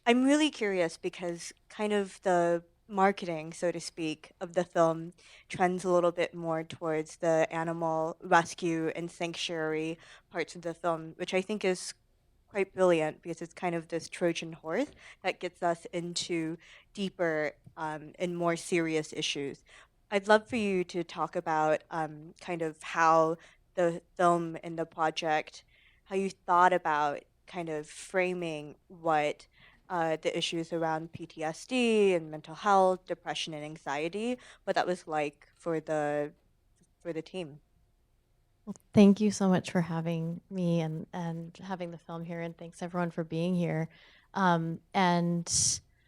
I'm really curious because kind of the marketing, so to speak, of the film trends a little bit more towards the animal rescue and sanctuary parts of the film, which I think is quite brilliant because it's kind of this Trojan horse that gets us into deeper and more serious issues. I'd love for you to talk about kind of how the film and the project, how you thought about kind of framing what the issues around PTSD and mental health, depression and anxiety, what that was like for the team. Well, thank you so much for having me and having the film here, and thanks everyone for being here. And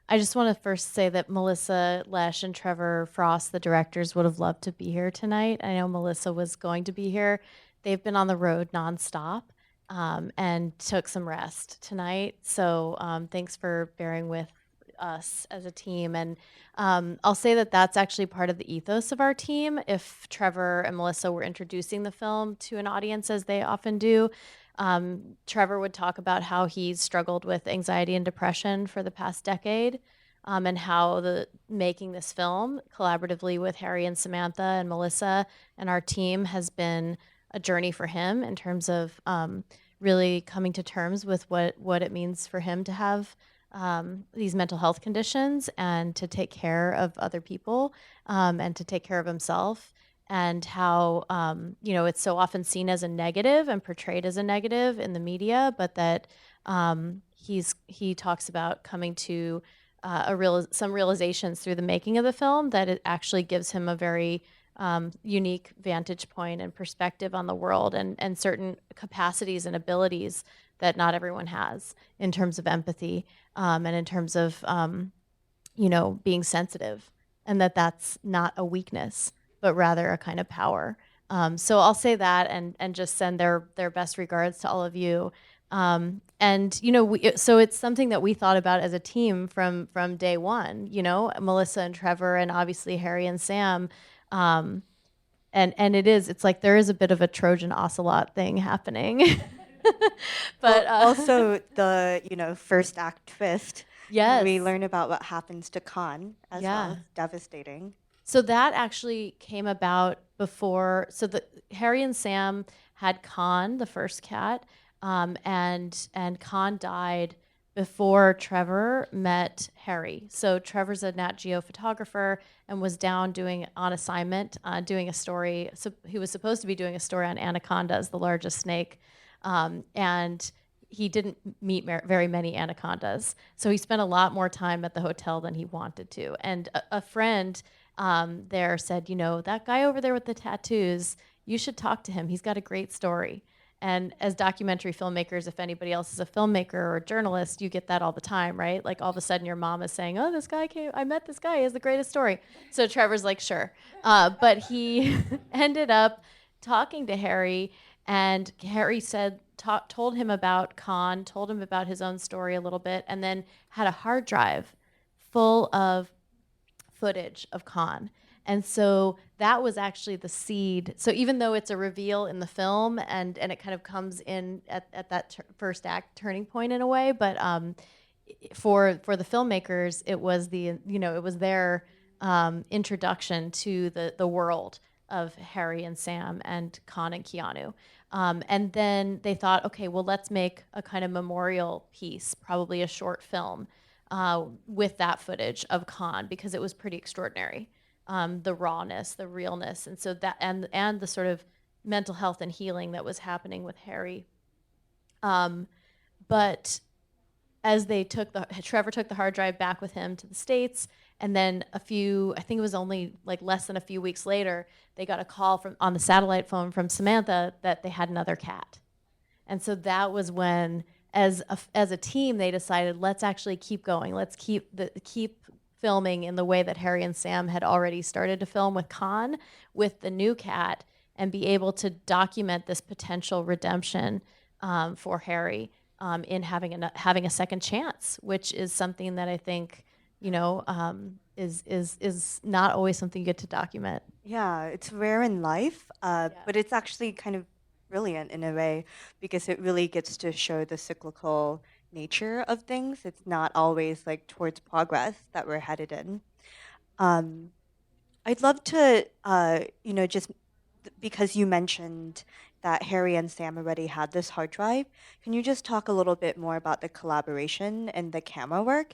I just want to first say that Melissa Lesh and Trevor Frost, the directors, would have loved to be here tonight. I know Melissa was going to be here. They've been on the road nonstop and took some rest tonight. So thanks for bearing with us as a team. And I'll say that that's actually part of the ethos of our team. If Trevor and Melissa were introducing the film to an audience, as they often do, Trevor would talk about how he's struggled with anxiety and depression for the past decade, and how the making this film collaboratively with Harry and Samantha and Melissa and our team has been a journey for him in terms of really coming to terms with what it means for him to have these mental health conditions and to take care of other people and to take care of himself, and how it's so often seen as a negative and portrayed as a negative in the media, but that he talks about coming to some realizations through the making of the film, that it actually gives him a very unique vantage point and perspective on the world, and certain capacities and abilities that not everyone has in terms of empathy, and in terms of being sensitive, and that that's not a weakness, but rather a kind of power. So I'll say that, and just send their best regards to all of you. And so it's something that we thought about as a team from day one. Melissa and Trevor, and obviously Harry and Sam. Um, and it's like there is a bit of a Trojan ocelot thing happening. Well, But also the, first act twist, we yes, learn about what happens to Khan as well. yeah. It's devastating. So that actually came about before. So the Harry and Sam had Khan, the first cat, and Khan died before Trevor met Harry. So Trevor's a Nat Geo photographer and was down doing on assignment, doing a story. So he was supposed to be doing a story on anacondas, the largest snake, and he didn't meet very many anacondas. So he spent a lot more time at the hotel than he wanted to. And a friend there said, that guy over there with the tattoos, you should talk to him. He's got a great story. And as documentary filmmakers, if anybody else is a filmmaker or a journalist, you get that all the time, right? Like all of a sudden your mom is saying, oh, this guy came, I met this guy, he has the greatest story. So Trevor's like, sure. But he ended up talking to Harry, and Harry told him about Khan, told him about his own story a little bit, and then had a hard drive full of footage of Khan. And so that was actually the seed. So even though it's a reveal in the film, and it kind of comes in at that first act turning point in a way, but for the filmmakers, it was it was their introduction to the world of Harry and Sam and Khan and Keanu. And then they thought, okay, well, let's make a kind of memorial piece, probably a short film, with that footage of Khan, because it was pretty extraordinary. The rawness, the realness, and so that, and the sort of mental health and healing that was happening with Harry. But as Trevor took the hard drive back with him to the States, and then I think it was only like less than a few weeks later, they got a call from on the satellite phone from Samantha that they had another cat. And so that was when, as a team, they decided, let's actually keep going. Let's keep filming in the way that Harry and Sam had already started to film with Khan, with the new cat, and be able to document this potential redemption for Harry, in having a second chance, which is something that I think is not always something you get to document. Yeah, it's rare in life, Yeah. but it's actually kind of brilliant in a way because it really gets to show the cyclical nature of things. It's not always like towards progress that we're headed in. Um, I'd love to, just because you mentioned that Harry and Sam already had this hard drive, can you just talk a little bit more about the collaboration and the camera work?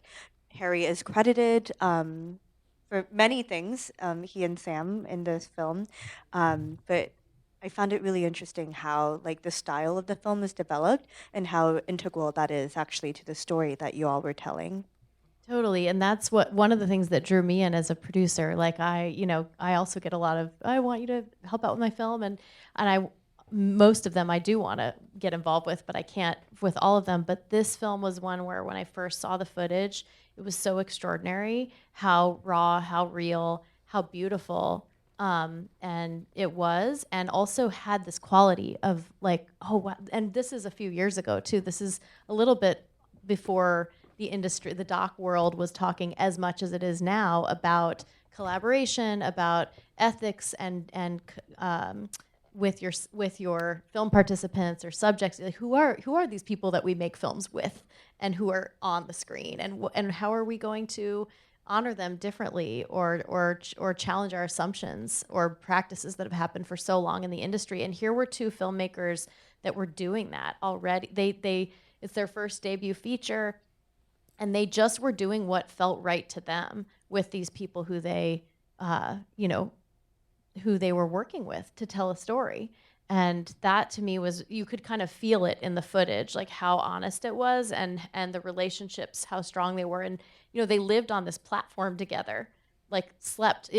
Harry is credited for many things, he and Sam in this film, but I found it really interesting how like the style of the film is developed and how integral that is actually to the story that you all were telling. Totally, and that's what one of the things that drew me in as a producer. Like I also get a lot of, I want you to help out with my film, and I most of them I do want to get involved with, but I can't with all of them. But this film was one where when I first saw the footage, it was so extraordinary, how raw, how real, how beautiful, and it was, and also had this quality of like, oh wow. And this is a few years ago too. This is a little bit before the industry, the doc world was talking as much as it is now about collaboration, about ethics, and with your film participants or subjects. Like who are these people that we make films with, and who are on the screen, and how are we going to honor them differently, or challenge our assumptions or practices that have happened for so long in the industry. And here were two filmmakers that were doing that already. They it's their first debut feature, and they just were doing what felt right to them with these people who they you know who they were working with to tell a story. And that to me was, you could kind of feel it in the footage, like how honest it was, and the relationships, how strong they were. And they lived on this platform together, like slept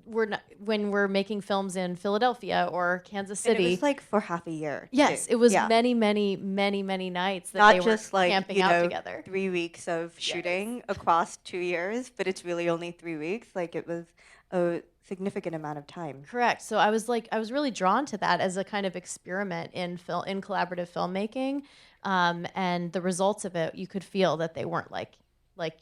we're not, when we're making films in Philadelphia or Kansas And it was City. like for half a year too. Yes, it was Yeah. many, many, many, many nights that Not they were just like, camping out together. 3 weeks of Yes. shooting across 2 years, but it's really only 3 weeks. Like it was a significant amount of time. Correct. So I was really drawn to that as a kind of experiment in collaborative filmmaking, and the results of it, you could feel that they weren't like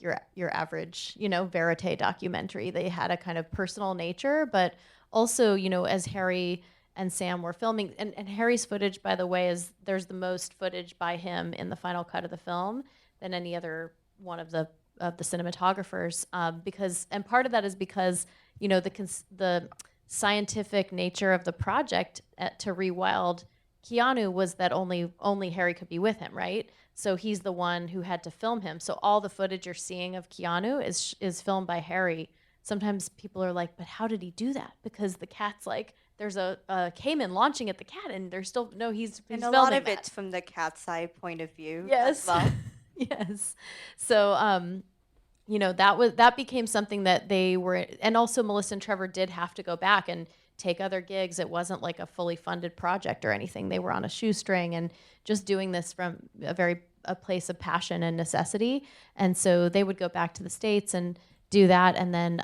your average verite documentary. They had a kind of personal nature, but also as Harry and Sam were filming, and Harry's footage, by the way, is there's the most footage by him in the final cut of the film than any other one of the cinematographers, because, and part of that is because the scientific nature of the project to rewild Keanu was that only Harry could be with him, right? So he's the one who had to film him. So all the footage you're seeing of Keanu is filmed by Harry. Sometimes people are like, but how did he do that? Because the cat's like, there's a caiman launching at the cat, and there's still no, he's And a lot filming of that. it's from the cat's eye point of view as Yes. well. Yes. So that became something that they were, and also Melissa and Trevor did have to go back and take other gigs. It wasn't like a fully funded project or anything. They were on a shoestring and just doing this from a place of passion and necessity. And so they would go back to the States and do that. And then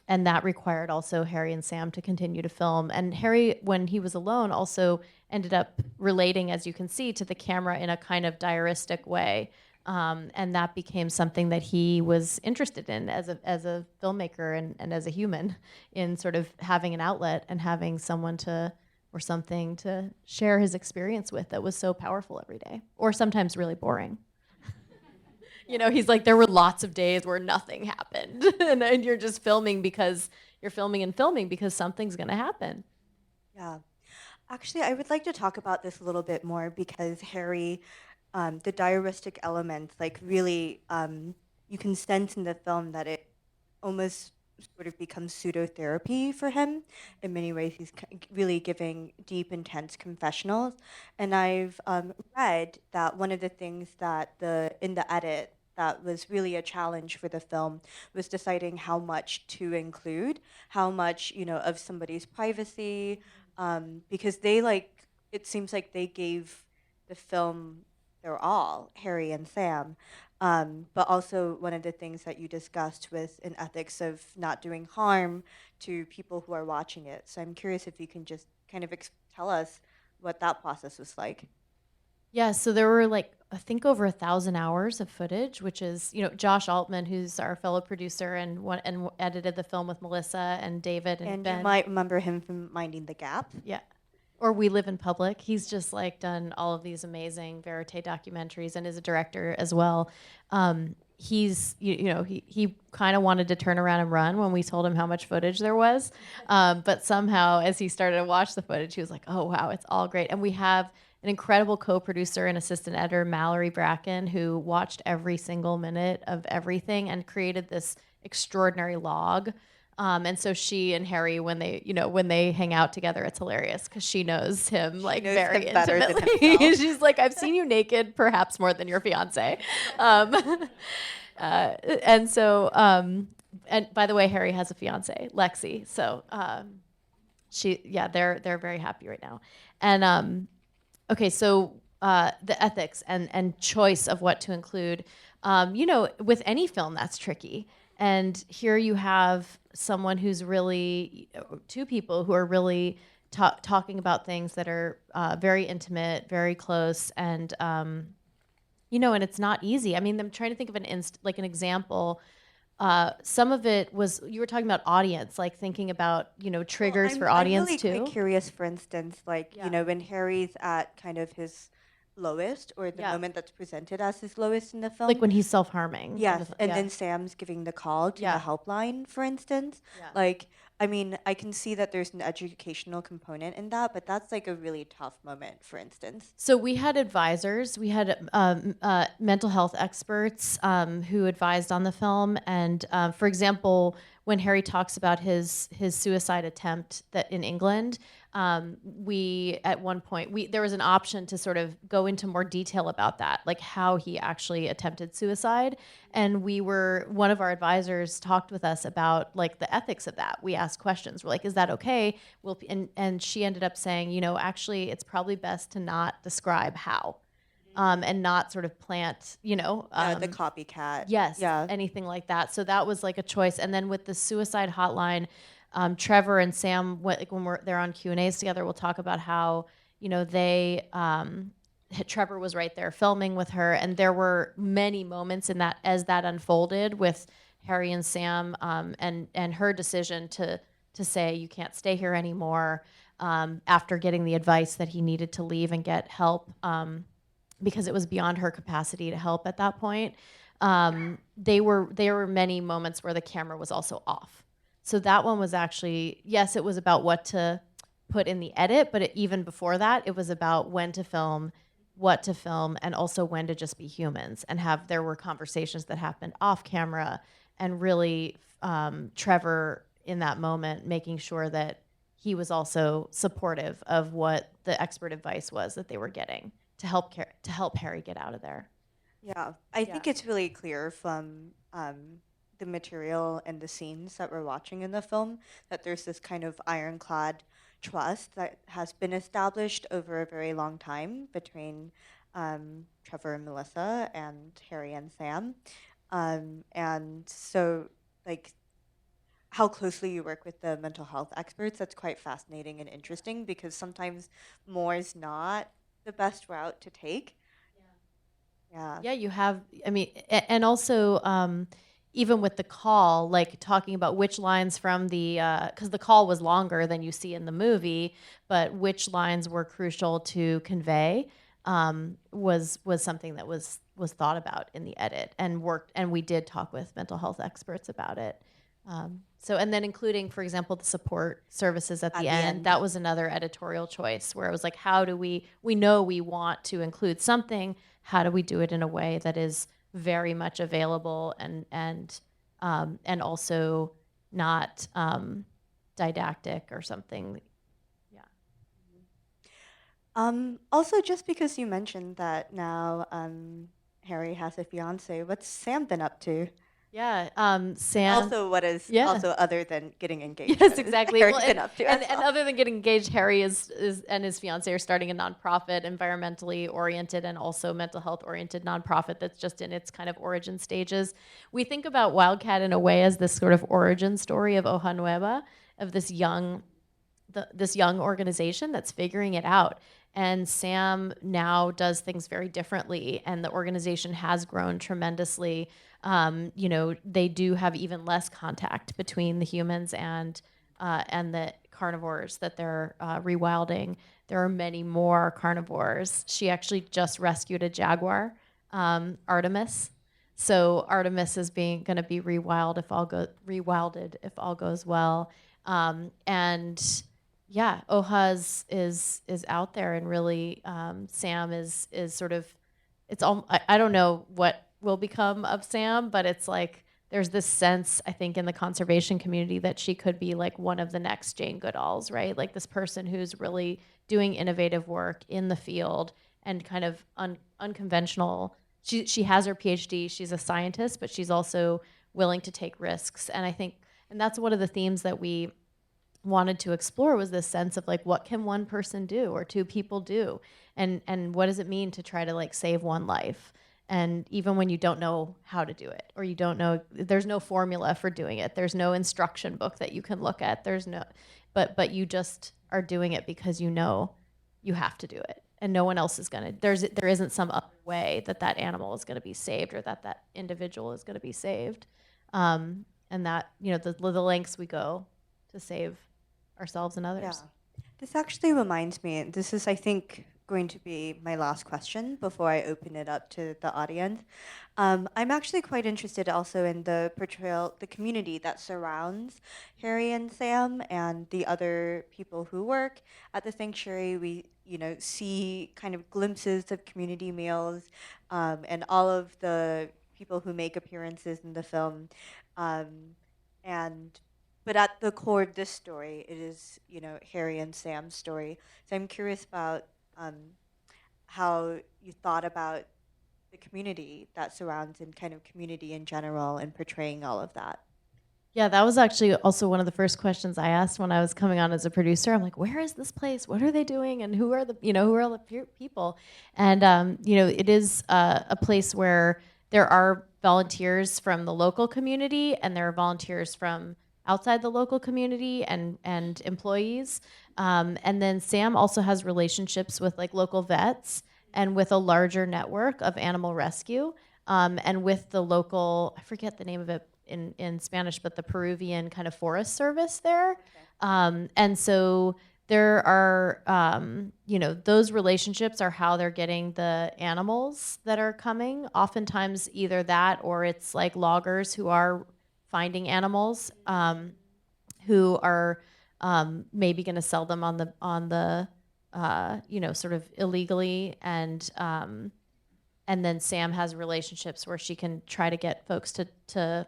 and that required also Harry and Sam to continue to film. And Harry, when he was alone, also ended up relating, as you can see, to the camera in a kind of diaristic way, and that became something that he was interested in as a filmmaker, and as a human, in sort of having an outlet and having someone to, or something to share his experience with, that was so powerful every day, or sometimes really boring. He's like, there were lots of days where nothing happened, and you're just filming because you're filming and filming because something's going to happen. Yeah. Actually, I would like to talk about this a little bit more because Harry, the diaristic elements, like really, you can sense in the film that it almost sort of becomes pseudo therapy for him. In many ways, he's really giving deep, intense confessionals. And I've read that one of the things that in the edit that was really a challenge for the film was deciding how much to include, how much of somebody's privacy, because they like it seems like they gave the film their all, Harry and Sam. But also, one of the things that you discussed was an ethics of not doing harm to people who are watching it. So I'm curious if you can just kind of tell us what that process was like. Yeah, so there were like, I think, over 1,000 hours of footage, which is, Josh Altman, who's our fellow producer and edited the film with Melissa and David and And you Ben. might remember him from Minding the Gap. Yeah. or We Live in Public. He's just like done all of these amazing verite documentaries and is a director as well. He's he kind of wanted to turn around and run when we told him how much footage there was, but somehow as he started to watch the footage, he was like, "Oh wow, it's all great." And we have an incredible co-producer and assistant editor, Mallory Bracken, who watched every single minute of everything and created this extraordinary log. And so she and Harry, when they hang out together, it's hilarious because she knows him She like knows very him better than intimately. himself. She's like, I've seen you naked, perhaps more than your fiance. Um, and so, and by the way, Harry has a fiance, Lexi. So they're very happy right now. And okay, so the ethics and choice of what to include, with any film that's tricky. And here you have someone who's really, two people who are really talking about things that are very intimate, very close, and and it's not easy. I mean, I'm trying to think of an example. Some of it was you were talking about audience, like thinking about Well, triggers for I'm audience really quite too. curious, for instance, like, Yeah, when Harry's at kind of his lowest, or the yeah, moment that's presented as his lowest in the like film. when he's self-harming. Yes, and Yeah, then Sam's giving the call to the yeah, helpline, for instance. yeah. Like, I mean, I can see that there's an educational component in that, but that's like a really tough moment, for instance. So we had advisors. We had mental health experts who advised on the film. And for example, when Harry talks about his suicide attempt that in England, we at one point there was an option to sort of go into more detail about that, like how he actually attempted suicide. And one of our advisors talked with us about like the ethics of that. We asked questions. We're like, is that okay? And she ended up saying, actually, it's probably best to not describe how, and not sort of plant, Yeah, the copycat. yes, Yeah. anything like that. So that was like a choice. And then with the suicide hotline, Trevor and Sam, when they're on Q&As together, we'll talk about how, they, Trevor was right there filming with her. And there were many moments in that as that unfolded with Harry and Sam, and her decision to say, you can't stay here anymore, after getting the advice that he needed to leave and get help. Because it was beyond her capacity to help at that point. There were many moments where the camera was also off. So that one was actually, yes, it was about what to put in the edit, but even before that, it was about when to film, what to film, and also when to just be humans and there were conversations that happened off camera, and really Trevor in that moment making sure that he was also supportive of what the expert advice was that they were getting to help Harry get out of there. Yeah, I Yeah. think it's really clear from the material and the scenes that we're watching in the film that there's this kind of ironclad trust that has been established over a very long time between Trevor and Melissa and Harry and Sam. And so, like, how closely you work with the mental health experts, that's quite fascinating and interesting because sometimes more is not the best route to take. Yeah. Yeah, you have. I mean, and also even with the call, like talking about which lines from the because the call was longer than you see in the movie, but which lines were crucial to convey, was something that was thought about in the edit and worked. And we did talk with mental health experts about it. So, and then including, for example, the support services at the At the end, end. that was another editorial choice where it was like, how do we know we want to include something, how do we do it in a way that is very much available and also not didactic or something. Yeah. Also, just because you mentioned that now Harry has a fiance, what's Sam been up to? Yeah. And Sam. also, what is Yeah. also other than getting engaged? Yes, What has exactly. Harry Well, been up to as and well? other than getting engaged, Harry is and his fiance are starting a nonprofit, environmentally oriented and also mental health oriented nonprofit that's just in its kind of origin stages. We think about Wildcat in a way as this sort of origin story of Hoja Nueva, of this young organization that's figuring it out. And Sam now does things very differently, and the organization has grown tremendously. They do have even less contact between the humans and the carnivores that they're rewilding. There are many more carnivores. She actually just rescued a jaguar, Artemis. So Artemis is being going to be rewilded if all goes well. And yeah, Oha is out there, and really Sam is sort of, it's all, I don't know what will become of Sam, but it's like there's this sense, I think, in the conservation community that she could be like one of the next Jane Goodalls, right? Like this person who's really doing innovative work in the field and kind of unconventional. She has her PhD, she's a scientist, but she's also willing to take risks. And I think, and that's one of the themes that we wanted to explore, was this sense of like, what can one person do or two people do, and what does it mean to try to like save one life, and even when you don't know how to do it, or you don't know, there's no formula for doing it, there's no instruction book that you can look at, there's no, but you just are doing it because you know you have to do it, and no one else is gonna, there isn't some other way that that animal is going to be saved, or that that individual is going to be saved. And that, you know, the lengths we go to save ourselves and Yeah. others. This actually reminds me, this is, I think, going to be my last question before I open it up to the audience. I'm actually quite interested also in the portrayal, the community that surrounds Harry and Sam and the other people who work at the sanctuary. We, you know, see kind of glimpses of community meals, and all of the people who make appearances in the film. Um, and but at the core of this story, it is, you know, Harry and Sam's story. So I'm curious about um, how you thought about the community that surrounds, and kind of community in general, and portraying all of that. Yeah, that was actually also one of the first questions I asked when I was coming on as a producer. I'm like, where is this place? What are they doing? And who are the, you know, who are all the people? And you know, it is a place where there are volunteers from the local community, and there are volunteers from outside the local community, and employees. And then Sam also has relationships with like local vets, and with a larger network of animal rescue, and with the local, I forget the name of it in Spanish, but the Peruvian kind of forest service there. Okay. And so there are, you know, those relationships are how they're getting the animals that are coming. Oftentimes, either that, or it's like loggers who are finding animals, who are maybe going to sell them on the you know, sort of illegally, and then Sam has relationships where she can try to get folks to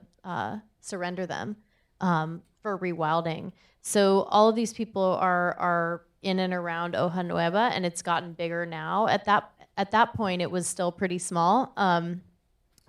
surrender them for rewilding. So all of these people are in and around Hoja Nueva, and it's gotten bigger now. At that point, it was still pretty small.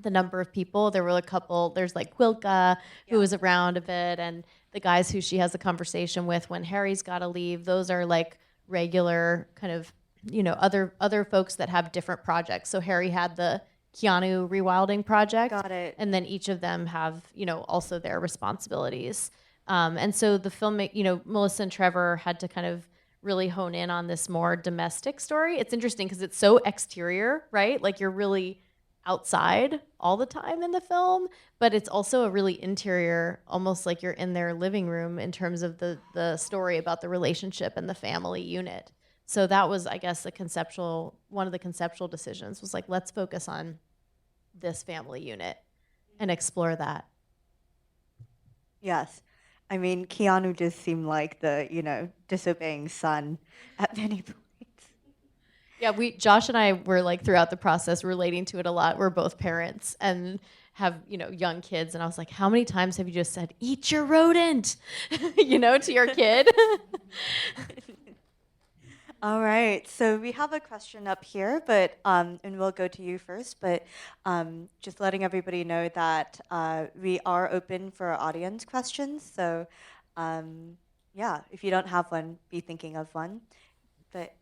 The number of people, there were a couple. There's like Quilca, who Yeah. was around a bit, and the guys who she has a conversation with when Harry's got to leave. Those are like regular kind of, you know, other folks that have different projects. So Harry had the Keanu rewilding project, Got it. and then each of them have, you know, also their responsibilities. And so the film, you know, Melissa and Trevor had to kind of really hone in on this more domestic story. It's interesting because it's so exterior, right? Like you're really outside all the time in the film, but it's also a really interior, almost like you're in their living room in terms of the story about the relationship and the family unit. So that was, I guess, one of the conceptual decisions was like, let's focus on this family unit and explore that. Yes. I mean, Keanu just seemed like the, you know, disobeying son at many points. Yeah, Josh and I were like throughout the process relating to it a lot. We're both parents and have, you know, young kids, and I was like, how many times have you just said, "Eat your rodent," you know, to your kid? All right, so we have a question up here, but and we'll go to you first. But just letting everybody know that we are open for audience questions. So yeah, if you don't have one, be thinking of one. But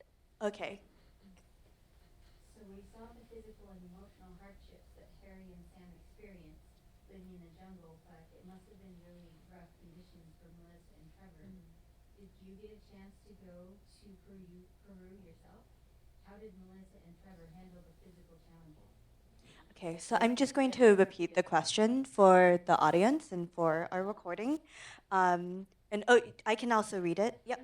okay, So we saw the physical and emotional hardships that Harry and Sam experienced living in the jungle, but it must have been really rough conditions for Melissa and Trevor. Did you get a chance to go to Peru yourself? How did Melissa and Trevor handle the physical challenges? okay. So I'm just going to repeat the question for the audience and for our recording. And oh, I can also read it. Yep.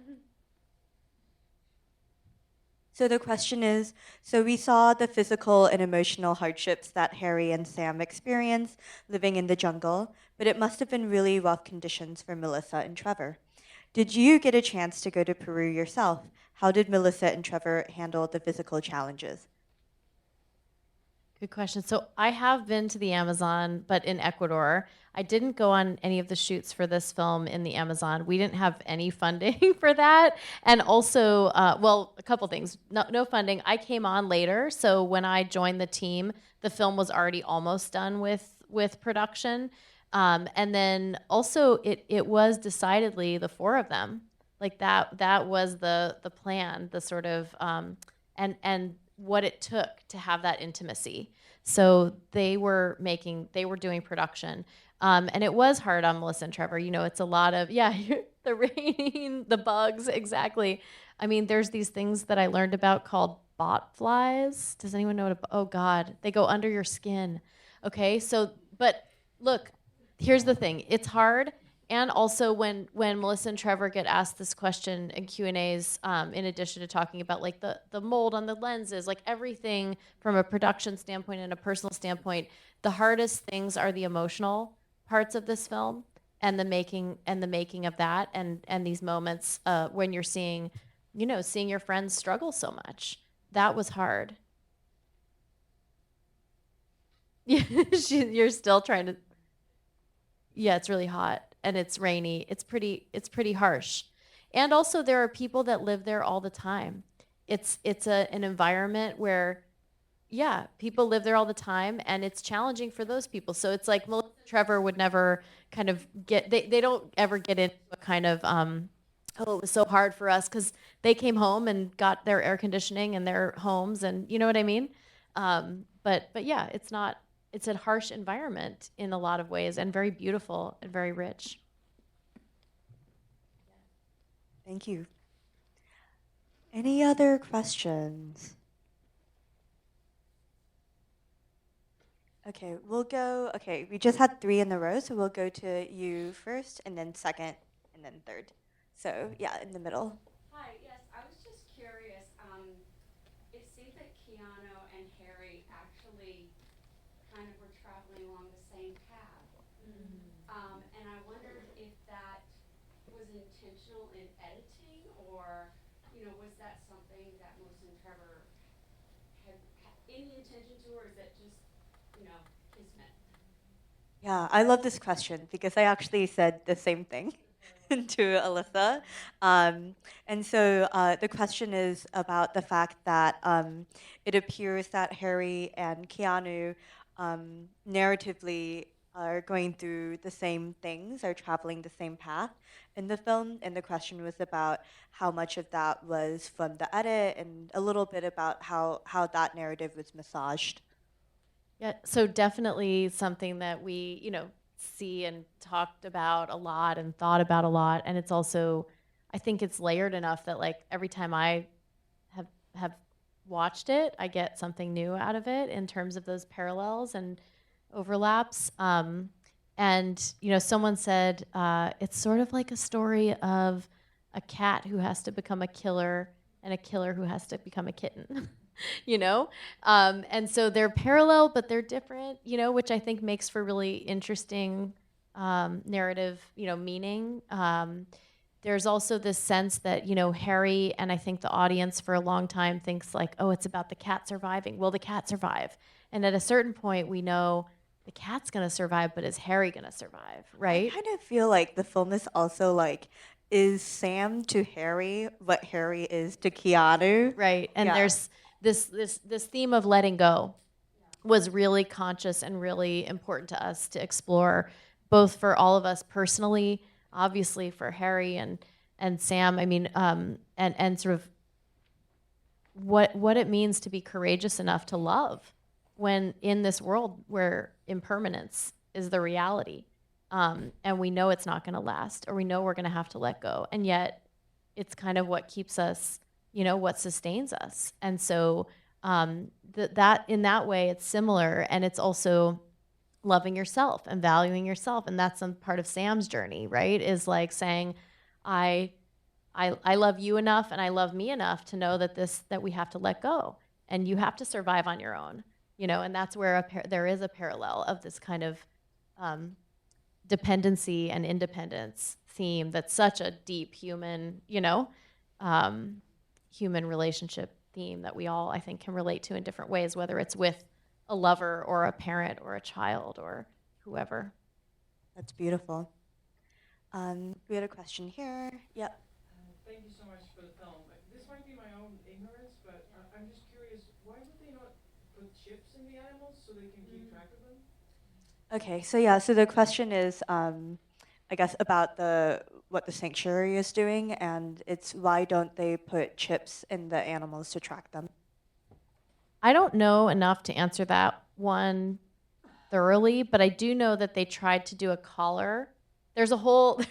So the question is, so we saw the physical and emotional hardships that Harry and Sam experience living in the jungle, but it must have been really rough conditions for Melissa and Trevor. Did you get a chance to go to Peru yourself? How did Melissa and Trevor handle the physical challenges? Good question. So I have been to the Amazon, but in Ecuador. I didn't go on any of the shoots for this film in the Amazon. We didn't have any funding for that. And also, well, a couple things. No funding. I came on later. So when I joined the team, the film was already almost done with production. And then also it was decidedly the four of them. Like that was the plan, the sort of and what it took to have that intimacy. So they were doing production. And it was hard on Melissa and Trevor. You know, it's a lot of, yeah, the raining, the bugs, exactly. I mean, there's these things that I learned about called bot flies. Does anyone know oh God, they go under your skin. Okay, so, but look, here's the thing, it's hard. And also when Melissa and Trevor get asked this question in Q&As, in addition to talking about like the mold on the lenses, like everything from a production standpoint and a personal standpoint, the hardest things are the emotional parts of this film and the making of that and these moments when you're seeing your friends struggle so much. That was hard. You're still trying to. Yeah, it's really hot and it's rainy. It's pretty harsh. And also there are people that live there all the time. It's an environment where yeah, people live there all the time and it's challenging for those people. So it's like Melissa and Trevor would never kind of they don't ever get into a kind of oh, it was so hard for us because they came home and got their air conditioning in their homes and you know what I mean? But yeah, it's a harsh environment in a lot of ways and very beautiful and very rich. Thank you. Any other questions? Okay, we just had three in a row, so we'll go to you first, and then second, and then third. So, yeah, in the middle. Hi, yes, I was just curious. It seems that Keanu and Harry actually kind of were traveling along the same path. And I wondered if that was intentional in editing or, was that something that Melissa and Trevor had any intention to, or is that just, kismet? Yeah, I love this question because I actually said the same thing to Alyssa. And so the question is about the fact that it appears that Harry and Keanu narratively are going through the same things, are traveling the same path in the film. And the question was about how much of that was from the edit and a little bit about how that narrative was massaged. Yeah, so definitely something that we, see and talked about a lot and thought about a lot. And it's also, I think it's layered enough that like every time I have watched it, I get something new out of it in terms of those parallels and overlaps. And someone said it's sort of like a story of a cat who has to become a killer and a killer who has to become a kitten. you know and so they're parallel but they're different, which I think makes for really interesting narrative, meaning. There's also this sense that, Harry and I think the audience for a long time thinks like, oh, it's about the cat surviving. Will the cat survive? And at a certain point we know the cat's going to survive, but is Harry going to survive, right? I kind of feel like the film is also like, is Sam to Harry what Harry is to Keanu? Right. And Yeah. there's this theme of letting go was really conscious and really important to us to explore, both for all of us personally, obviously for Harry and Sam. I mean, and sort of what it means to be courageous enough to love when in this world where impermanence is the reality, and we know it's not going to last, or we know we're going to have to let go, and yet it's kind of what keeps us, what sustains us. And so that in that way it's similar, and it's also loving yourself and valuing yourself. And that's some part of Sam's journey, right? Is like saying, I love you enough and I love me enough to know that we have to let go and you have to survive on your own, and that's where there is a parallel of this kind of um, dependency and independence theme that's such a deep human, human relationship theme that we all, I think, can relate to in different ways, whether it's with a lover or a parent or a child or whoever. That's beautiful. We had a question here. Yep. Thank you so much for the film. This might be my own ignorance, but I'm just curious, why would they not put chips in the animals so they can keep track of them? Okay, so yeah, so the question is, I guess about what the sanctuary is doing, and it's why don't they put chips in the animals to track them? I don't know enough to answer that one thoroughly, but I do know that they tried to do a collar. There's a whole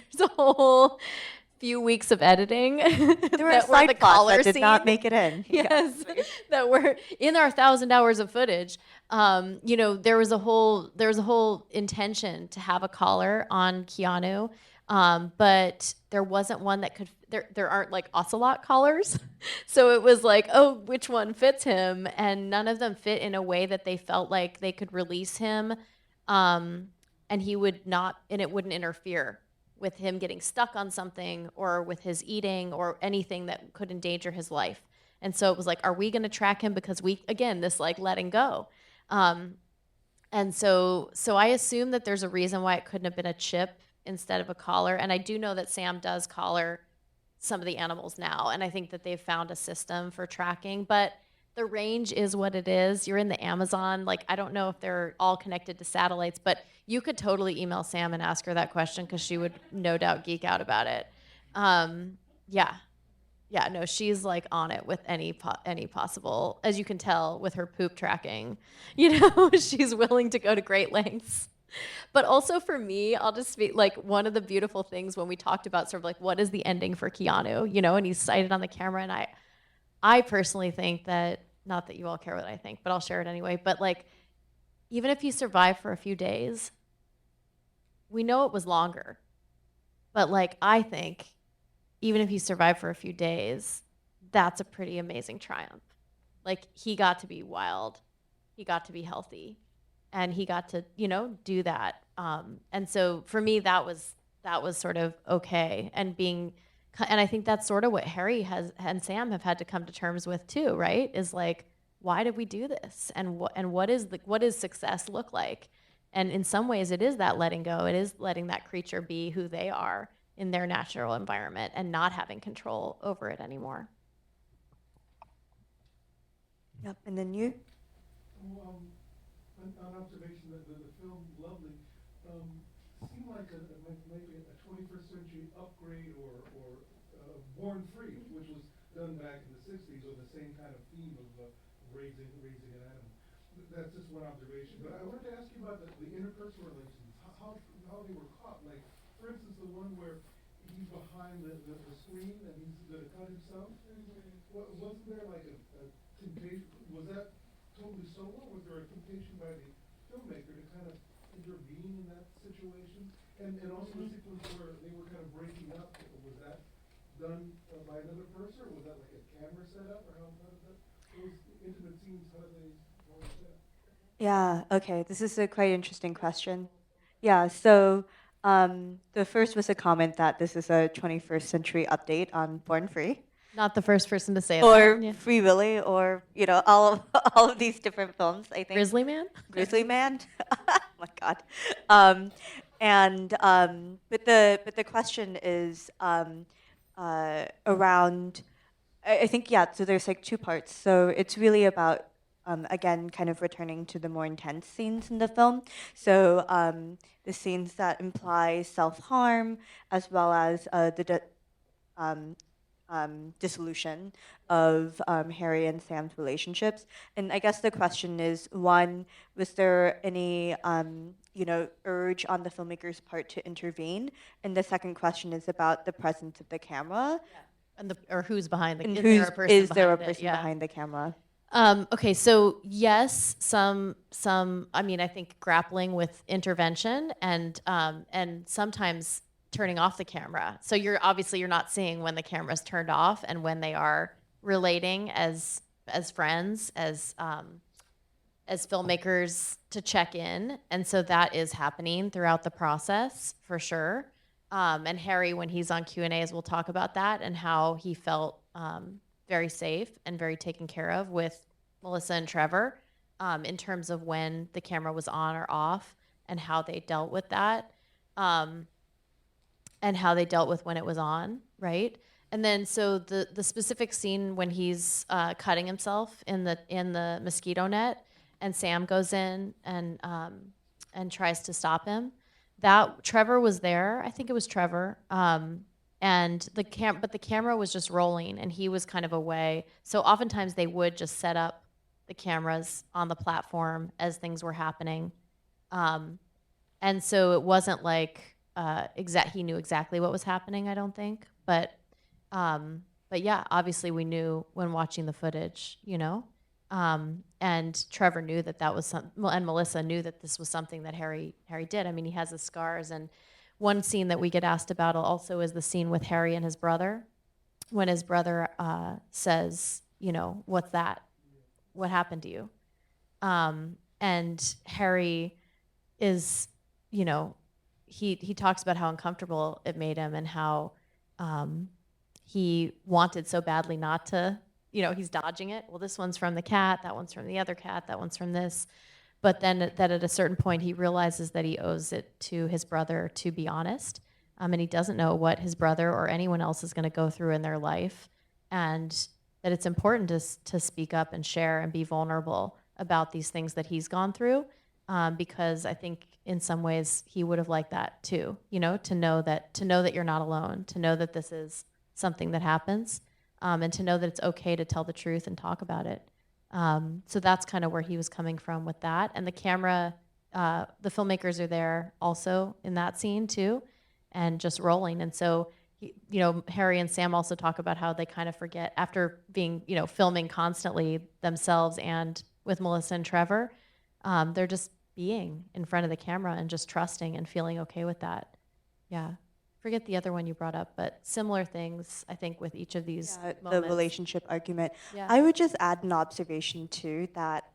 few weeks of editing There were that were the side plots collar that did not scene. make it in. Yes, that were in our 1,000 hours of footage. There was a whole intention to have a collar on Keanu, but there wasn't one that could. There aren't like ocelot collars, so it was like, oh, which one fits him? And none of them fit in a way that they felt like they could release him, and he would not, and it wouldn't interfere with him getting stuck on something or with his eating or anything that could endanger his life. And so it was like, are we going to track him because this like letting go. And so I assume that there's a reason why it couldn't have been a chip instead of a collar. And I do know that Sam does collar some of the animals now. And I think that they've found a system for tracking, but the range is what it is. You're in the Amazon. Like, I don't know if they're all connected to satellites, but you could totally email Sam and ask her that question because she would no doubt geek out about it. Yeah. Yeah, no, she's like on it with any possible, as you can tell with her poop tracking. She's willing to go to great lengths. But also for me, I'll just be like, one of the beautiful things when we talked about sort of like what is the ending for Keanu, and he's cited on the camera, and I personally think that, not that you all care what I think, but I'll share it anyway. But like, even if you survive for a few days, we know it was longer. But like, I think even if he survived for a few days, that's a pretty amazing triumph. Like, he got to be wild, he got to be healthy, and he got to, do that. And so for me, that was sort of okay. And I think that's sort of what Harry and Sam have had to come to terms with too, right? Is like, why did we do this? And what does success look like? And in some ways, it is that letting go. It is letting that creature be who they are in their natural environment and not having control over it anymore. Yep, and then you? Well, an observation that the film Lovely seemed like maybe a 21st century upgrade or Born Free, which was done back in the 60s, or the same kind of theme of raising an animal. That's just one observation. But I wanted to ask you about the interpersonal relations, how they were caught. Like, for instance, the one where he's behind the screen and he's going to cut himself. Wasn't there like a temptation? Was that totally solo? Was there a temptation by the filmmaker to kind of intervene in that situation? And also the sequence where they were kind of breaking up, was that done by another person, or was that like a camera setup, or how did that, those intimate scenes, how did they set up? Yeah, okay, this is a quite interesting question. Yeah, so the first was a comment that this is a 21st century update on Born Free. Not the first person to say Or that. Yeah. Free Willy, or all of these different films. I think Grizzly Man. Grizzly Man. Oh my God. But the question is around. I think yeah. So there's like two parts. So it's really about again kind of returning to the more intense scenes in the film. So the scenes that imply self-harm as well as dissolution of Harry and Sam's relationships. And I guess the question is, one, was there any, urge on the filmmaker's part to intervene? And the second question is about the presence of the camera. And or who's behind the And is there a person behind the camera? Okay, so yes, some. I mean, I think grappling with intervention and sometimes turning off the camera. So you're not seeing when the camera's turned off and when they are relating as friends, as filmmakers to check in. And so that is happening throughout the process for sure. And Harry, when he's on Q&As, we'll talk about that and how he felt very safe and very taken care of with Melissa and Trevor in terms of when the camera was on or off and how they dealt with that. And how they dealt with when it was on, right? And then so the specific scene when he's cutting himself in the mosquito net, and Sam goes in and tries to stop him. That Trevor was there. I think it was Trevor. And but the camera was just rolling, and he was kind of away. So oftentimes they would just set up the cameras on the platform as things were happening. And so it wasn't like he knew exactly what was happening, I don't think. But yeah, obviously we knew when watching the footage, you know. And Trevor knew that was and Melissa knew that this was something that Harry did. I mean, he has the scars. And one scene that we get asked about also is the scene with Harry and his brother, when his brother says, you know, what's that? What happened to you? And Harry is, you know, he talks about how uncomfortable it made him and how he wanted so badly not to, you know, he's dodging it. Well, this one's from the cat, that one's from the other cat, that one's from this. But then that at a certain point, he realizes that he owes it to his brother to be honest. And he doesn't know what his brother or anyone else is going to go through in their life. And that it's important to speak up and share and be vulnerable about these things that he's gone through. Because I think in some ways he would have liked that too, you know, to know that you're not alone, to know that this is something that happens, and to know that it's okay to tell the truth and talk about it. So that's kind of where he was coming from with that. And the camera, the filmmakers are there also in that scene too, and just rolling. And so, you know, Harry and Sam also talk about how they kind of forget after being, you know, filming constantly themselves and with Melissa and Trevor, they're just being in front of the camera and just trusting and feeling okay with that. Yeah. Forget the other one you brought up, but similar things, I think, with each of these moments. The relationship argument. Yeah. I would just add an observation too that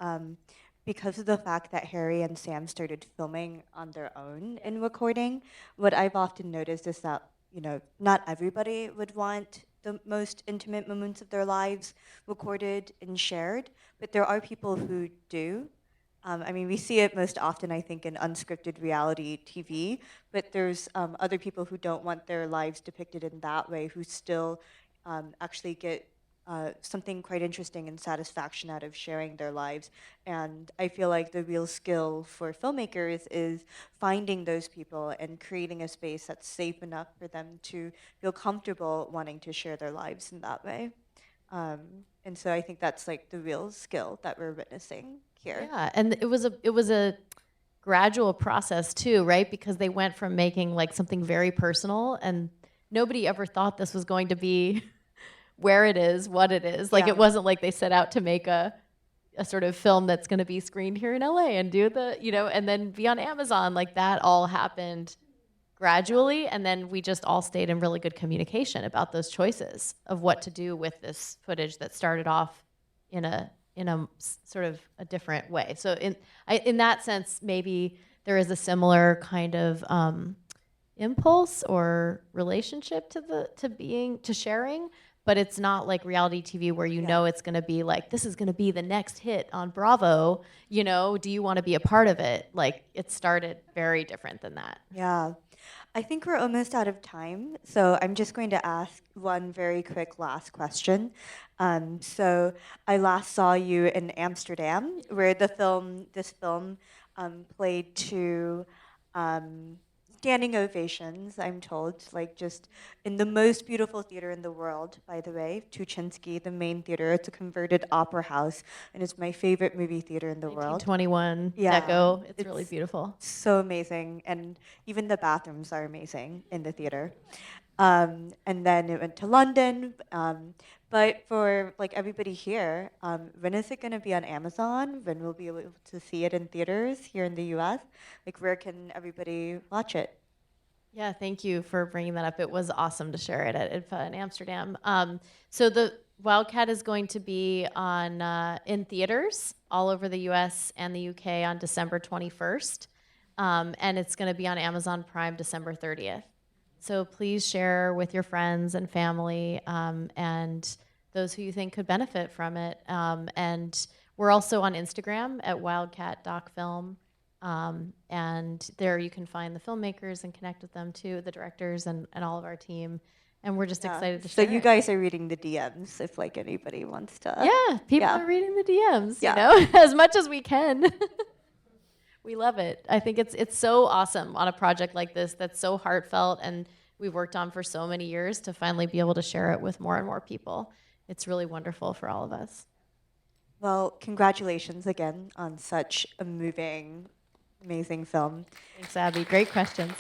because of the fact that Harry and Sam started filming on their own in recording, what I've often noticed is that, you know, not everybody would want the most intimate moments of their lives recorded and shared, but there are people who do. I mean, we see it most often, I think, in unscripted reality TV, but there's other people who don't want their lives depicted in that way, who still actually get something quite interesting and satisfaction out of sharing their lives. And I feel like the real skill for filmmakers is finding those people and creating a space that's safe enough for them to feel comfortable wanting to share their lives in that way. And so I think that's like the real skill that we're witnessing here. Yeah, and it was a gradual process too, right? Because they went from making like something very personal, and nobody ever thought this was going to be where it is, what it is. Like it wasn't like they set out to make a sort of film that's going to be screened here in LA and do the, you know, and then be on Amazon. Like that all happened gradually, and then we just all stayed in really good communication about those choices of what to do with this footage that started off in a sort of a different way. So in that sense, maybe there is a similar kind of impulse or relationship to sharing, but it's not like reality TV where you know it's going to be like, this is going to be the next hit on Bravo, you know, do you want to be a part of it? Like it started very different than that. Yeah. I think we're almost out of time, so I'm just going to ask one very quick last question. So I last saw you in Amsterdam, where this film played to standing ovations, I'm told, like just in the most beautiful theater in the world, by the way, Tuchinski, the main theater. It's a converted opera house, and it's my favorite movie theater in the world. 1921 Yeah, deco, it's really beautiful. So amazing, and even the bathrooms are amazing in the theater. And then it went to London. But for like everybody here, when is it going to be on Amazon? When we'll be able to see it in theaters here in the U.S.? Like, where can everybody watch it? Yeah, thank you for bringing that up. It was awesome to share it at IDFA in Amsterdam. So the Wildcat is going to be on in theaters all over the U.S. and the U.K. on December 21st, and it's going to be on Amazon Prime December 30th. So please share with your friends and family and those who you think could benefit from it. And we're also on Instagram at wildcat.film. And there you can find the filmmakers and connect with them too, the directors and all of our team. And we're just Yeah. excited to So share you it. guys are reading the DMs if like anybody wants to. Yeah, people Yeah. are reading the DMs, Yeah. you know, as much as we can. We love it. I think it's so awesome on a project like this that's so heartfelt and we've worked on for so many years to finally be able to share it with more and more people. It's really wonderful for all of us. Well, congratulations again on such a moving, amazing film. Thanks, Abby. Great questions.